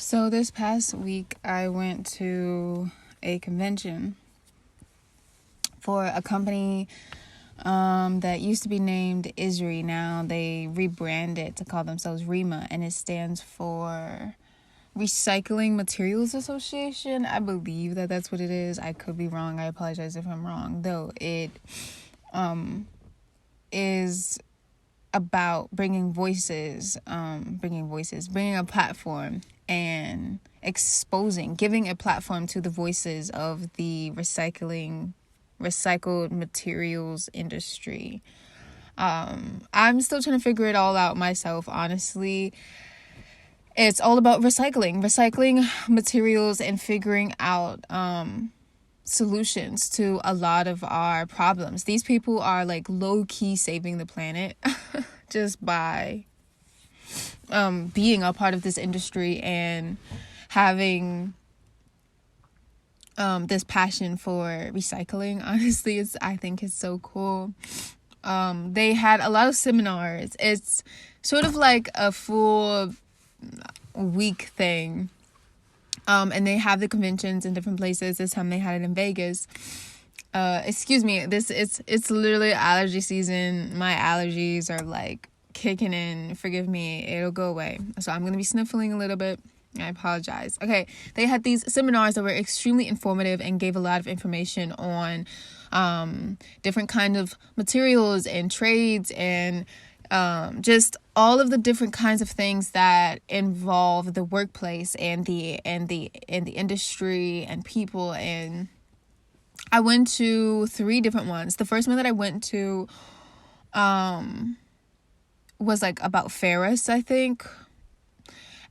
So this past week, I went to a convention for a company that used to be named SADiE. Now they rebranded to call themselves REMA, and it stands for Recycling Materials Association. I believe that that's what it is. I could be wrong. I apologize if I'm wrong. Though it is about bringing a platform and giving a platform to the voices of the recycled materials industry. I'm still trying to figure it all out myself, honestly. It's all about recycling materials and figuring out solutions to a lot of our problems. These people are like low-key saving the planet just by being a part of this industry and having this passion for recycling. Honestly, I think it's so cool. They had a lot of seminars. It's sort of like a full week thing. And they have the conventions in different places. This time they had it in Vegas. Excuse me, it's literally allergy season. My allergies are like kicking in. Forgive me, it'll go away. So I'm gonna be sniffling a little bit. I apologize. Okay, they had these seminars that were extremely informative and gave a lot of information on different kind of materials and trades and just all of the different kinds of things that involve the workplace and the industry and people. And I went to 3 different ones. The first one that I went to was like about ferrous, I think.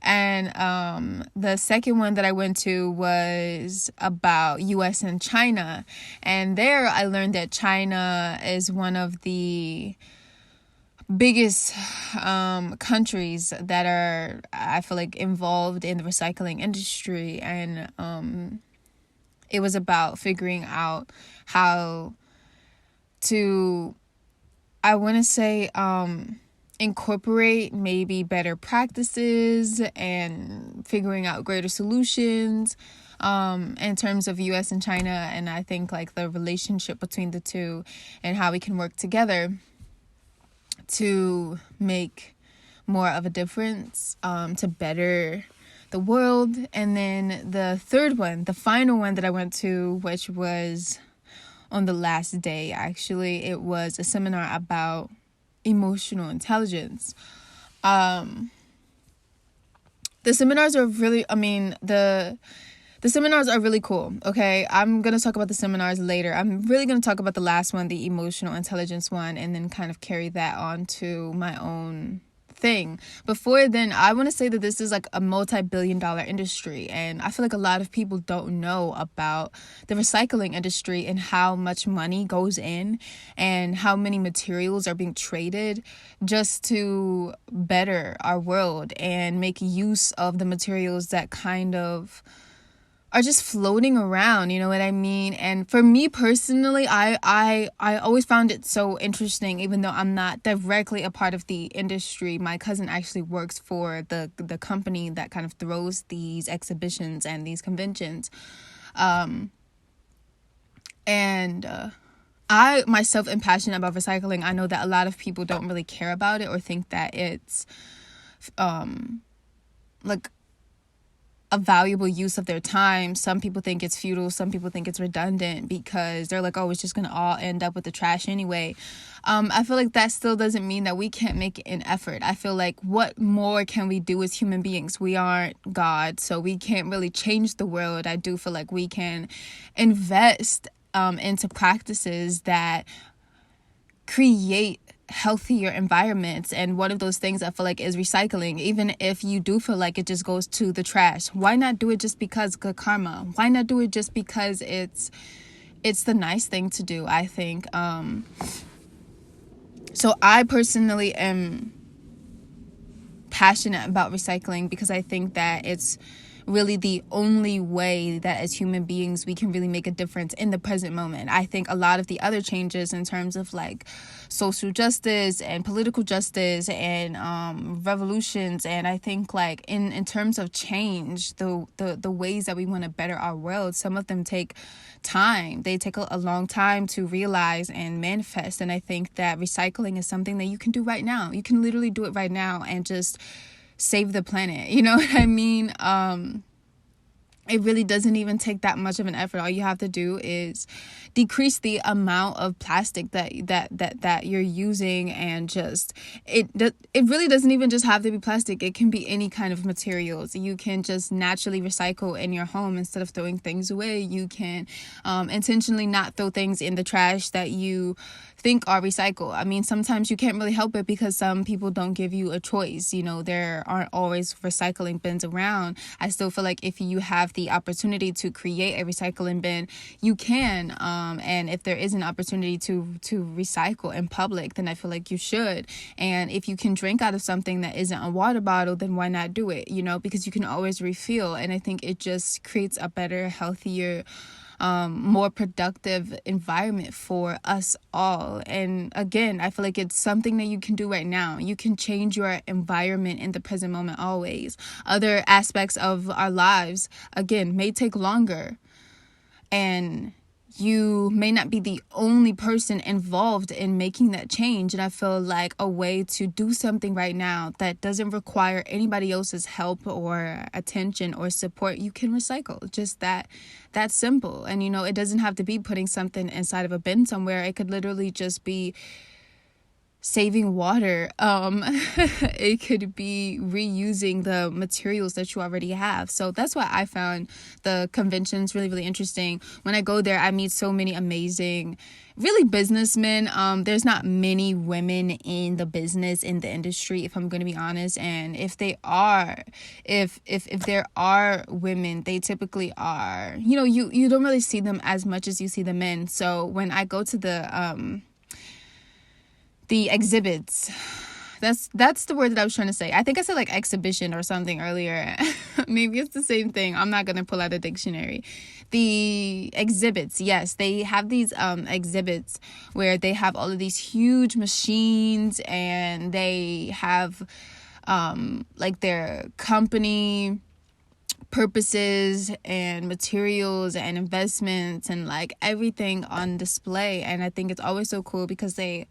And the second one that I went to was about US and China. And there I learned that China is one of the biggest countries that are, I feel like, involved in the recycling industry. And it was about figuring out how to, I want to say, incorporate maybe better practices and figuring out greater solutions in terms of US and China. And I think like the relationship between the two and how we can work together to make more of a difference, to better the world. And then the third one, the final one that I went to, which was on the last day, actually, it was a seminar about emotional intelligence. The seminars are really, the seminars are really cool, okay? I'm going to talk about the seminars later. I'm really going to talk about the last one, the emotional intelligence one, and then kind of carry that on to my own thing. Before then, I want to say that this is like a multi-billion-dollar industry, and I feel like a lot of people don't know about the recycling industry and how much money goes in and how many materials are being traded just to better our world and make use of the materials that kind of are just floating around, you know what I mean? And for me personally, I always found it so interesting, even though I'm not directly a part of the industry. My cousin actually works for the company that kind of throws these exhibitions and these conventions. I myself am passionate about recycling. I know that a lot of people don't really care about it or think that it's like a valuable use of their time. Some people think it's futile. Some people think it's redundant because they're like, oh, it's just going to all end up with the trash anyway. I feel like that still doesn't mean that we can't make an effort. I feel like what more can we do as human beings? We aren't God, so we can't really change the world. I do feel like we can invest into practices that create healthier environments, and one of those things I feel like is recycling. Even if you do feel like it just goes to the trash, why not do it just because good karma? Why not do it just because it's the nice thing to do? I think so I personally am passionate about recycling because I think that it's really the only way that as human beings we can really make a difference in the present moment. I think a lot of the other changes in terms of like social justice and political justice and revolutions, and I think like in terms of change, the ways that we want to better our world, some of them take time. They take a long time to realize and manifest. And I think that recycling is something that you can do right now. You can literally do it right now and just save the planet. You know what I mean? It really doesn't even take that much of an effort. All you have to do is decrease the amount of plastic that you're using, and just it really doesn't even just have to be plastic. It can be any kind of materials. You can just naturally recycle in your home instead of throwing things away. You can intentionally not throw things in the trash that you think are recycled. I mean, sometimes you can't really help it because some people don't give you a choice. You know, there aren't always recycling bins around. I still feel like if you have the opportunity to create a recycling bin, you can. And if there is an opportunity to recycle in public, then I feel like you should. And if you can drink out of something that isn't a water bottle, then why not do it? You know, because you can always refill. And I think it just creates a better, healthier, more productive environment for us all. And again, I feel like it's something that you can do right now. You can change your environment in the present moment always. Other aspects of our lives, again, may take longer. And you may not be the only person involved in making that change. And I feel like a way to do something right now that doesn't require anybody else's help or attention or support, you can recycle. Just that's simple. And, you know, it doesn't have to be putting something inside of a bin somewhere. It could literally just be saving water. It could be reusing the materials that you already have. So that's why I found the conventions really, really interesting. When I go there, I meet so many amazing, really businessmen. There's not many women in the business, in the industry, if I'm going to be honest. And if they are, if there are women, they typically are, you know, you don't really see them as much as you see the men. So when I go to the exhibits, that's the word that I was trying to say. I think I said like exhibition or something earlier. Maybe it's the same thing. I'm not gonna pull out a dictionary. The exhibits, yes, they have these exhibits where they have all of these huge machines, and they have like their company purposes and materials and investments and like everything on display. And I think it's always so cool because they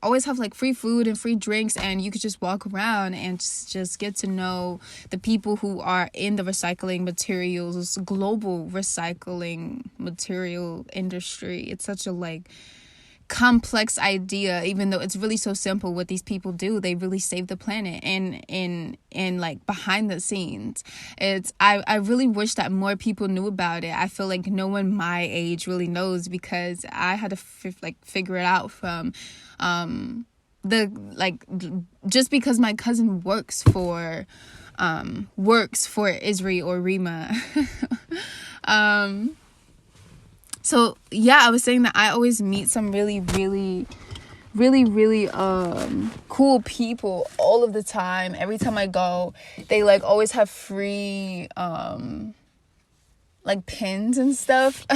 always have like free food and free drinks, and you could just walk around and just get to know the people who are in the recycling materials, global recycling material industry. It's such a like complex idea, even though it's really so simple. What these people do, they really save the planet. And in like behind the scenes, I really wish that more people knew about it. I feel like no one my age really knows, because I had to figure it out from just because my cousin works for ISRI or REMA. So yeah, I was saying that I always meet some really, really, really, really cool people all of the time. Every time I go, they like always have free like pins and stuff.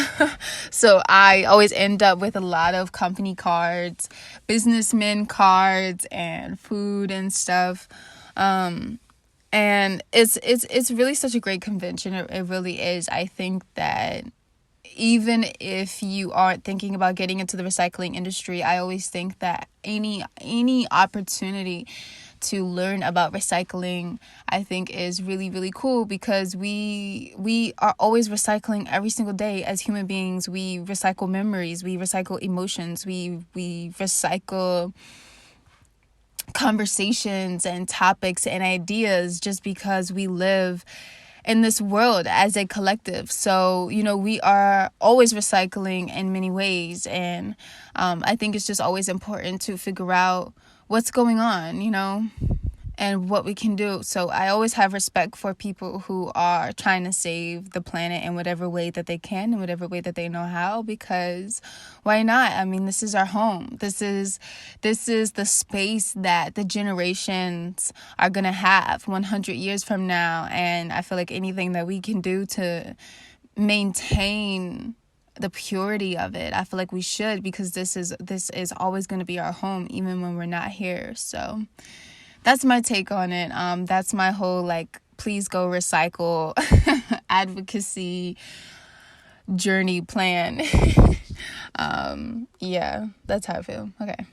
So I always end up with a lot of company cards, businessmen cards, and food and stuff. And it's really such a great convention. It really is. I think that even if you aren't thinking about getting into the recycling industry, I always think that any opportunity to learn about recycling, I think, is really, really cool, because we are always recycling every single day as human beings. We recycle memories, we recycle emotions, we recycle conversations and topics and ideas, just because we live in this world as a collective. So, you know, we are always recycling in many ways. And I think it's just always important to figure out what's going on, you know. and what we can do. So I always have respect for people who are trying to save the planet in whatever way that they can, in whatever way that they know how, because why not? I mean, this is our home. This is the space that the generations are going to have 100 years from now. And I feel like anything that we can do to maintain the purity of it, I feel like we should, because this is always going to be our home, even when we're not here. So that's my take on it. That's my whole, like, please go recycle advocacy journey plan. Yeah, that's how I feel. Okay.